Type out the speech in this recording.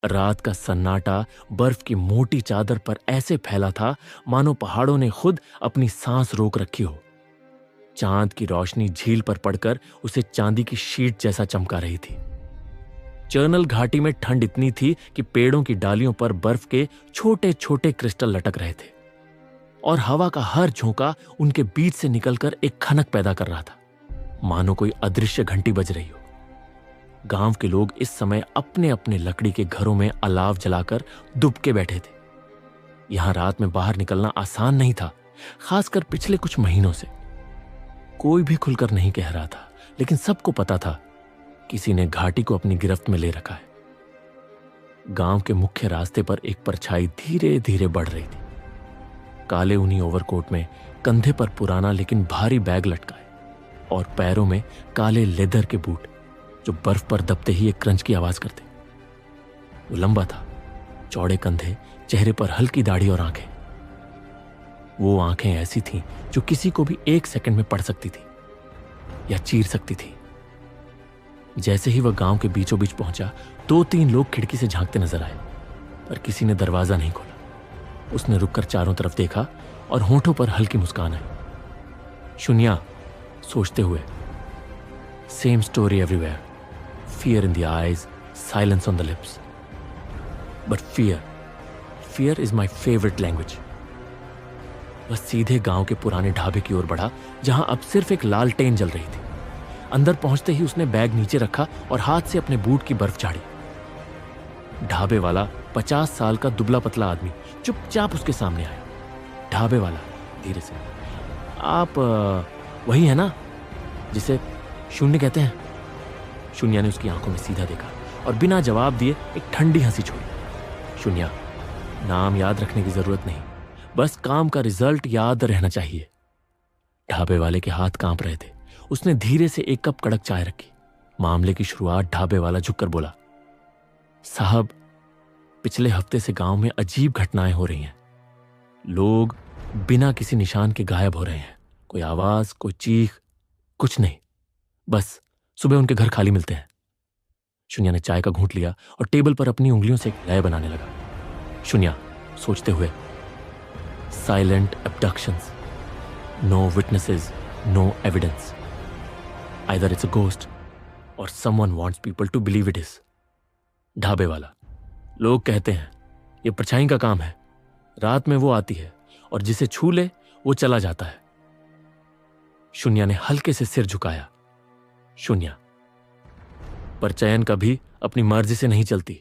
रात का सन्नाटा बर्फ की मोटी चादर पर ऐसे फैला था मानो पहाड़ों ने खुद अपनी सांस रोक रखी हो। चांद की रोशनी झील पर पड़कर उसे चांदी की शीट जैसा चमका रही थी। चर्नल घाटी में ठंड इतनी थी कि पेड़ों की डालियों पर बर्फ के छोटे छोटे क्रिस्टल लटक रहे थे और हवा का हर झोंका उनके बीच से निकलकर एक खनक पैदा कर रहा था, मानो कोई अदृश्य घंटी बज रही हो। गांव के लोग इस समय अपने अपने लकड़ी के घरों में अलाव जलाकर दुबके बैठे थे। यहां रात में बाहर निकलना आसान नहीं था, खासकर पिछले कुछ महीनों से। कोई भी खुलकर नहीं कह रहा था, लेकिन सबको पता था किसी ने घाटी को अपनी गिरफ्त में ले रखा है। गांव के मुख्य रास्ते पर एक परछाई धीरे धीरे बढ़ रही थी। काले ऊनी ओवरकोट में, कंधे पर पुराना लेकिन भारी बैग लटकाए और पैरों में काले लेदर के बूट जो बर्फ पर दबते ही एक क्रंच की आवाज करते। वो लंबा था, चौड़े कंधे, चेहरे पर हल्की दाढ़ी और आंखें। वो आंखें ऐसी थीं जो किसी को भी एक सेकंड में पढ़ सकती थी या चीर सकती थी। जैसे ही वह गांव के बीचों बीच पहुंचा, 2-3 लोग खिड़की से झांकते नजर आए, पर किसी ने दरवाजा नहीं खोला। उसने रुककर चारों तरफ देखा और होंठों पर हल्की मुस्कान आई। शुन्या सोचते हुए, same story everywhere, fear in the eyes, silence on the lips. But fear is my favorite language. वह सीधे गांव के पुराने ढाबे की ओर बढ़ा, जहां अब सिर्फ एक लालटेन जल रही थी। अंदर पहुंचते ही उसने बैग नीचे रखा और हाथ से अपने बूट की बर्फ झाड़ी। ढाबे वाला 50 साल का दुबला पतला आदमी चुपचाप उसके सामने आया। ढाबे वाला धीरे से, आप वही है ना जिसे शून्य कहते हैं? शून्या ने उसकी आंखों में सीधा देखा और बिना जवाब दिए एक ठंडी हंसी छोड़ी। शून्या, नाम याद रखने की जरूरत नहीं, बस काम का रिजल्ट याद रहना चाहिए। ढाबे वाले के हाथ कांप रहे थे। उसने धीरे से एक कप कड़क चाय रखी। मामले की शुरुआत ढाबे वाला झुककर बोला, साहब, पिछले हफ्ते से गांव में अजीब घटनाएं हो रही हैं। लोग बिना किसी निशान के गायब हो रहे हैं। कोई आवाज, कोई चीख, कुछ नहीं। बस सुबह उनके घर खाली मिलते हैं। शून्या ने चाय का घूंट लिया और टेबल पर अपनी उंगलियों से एक लय बनाने लगा। शून्या सोचते हुए, silent abductions, no witnesses, no evidence, either it's a ghost or someone wants people to believe it is. ढाबे वाला, लोग कहते हैं यह परछाई का काम है। रात में वो आती है और जिसे छू ले वो चला जाता है। शून्या ने हल्के से सिर झुकाया। शून्या, परचयन कभी अपनी मर्जी से नहीं चलती।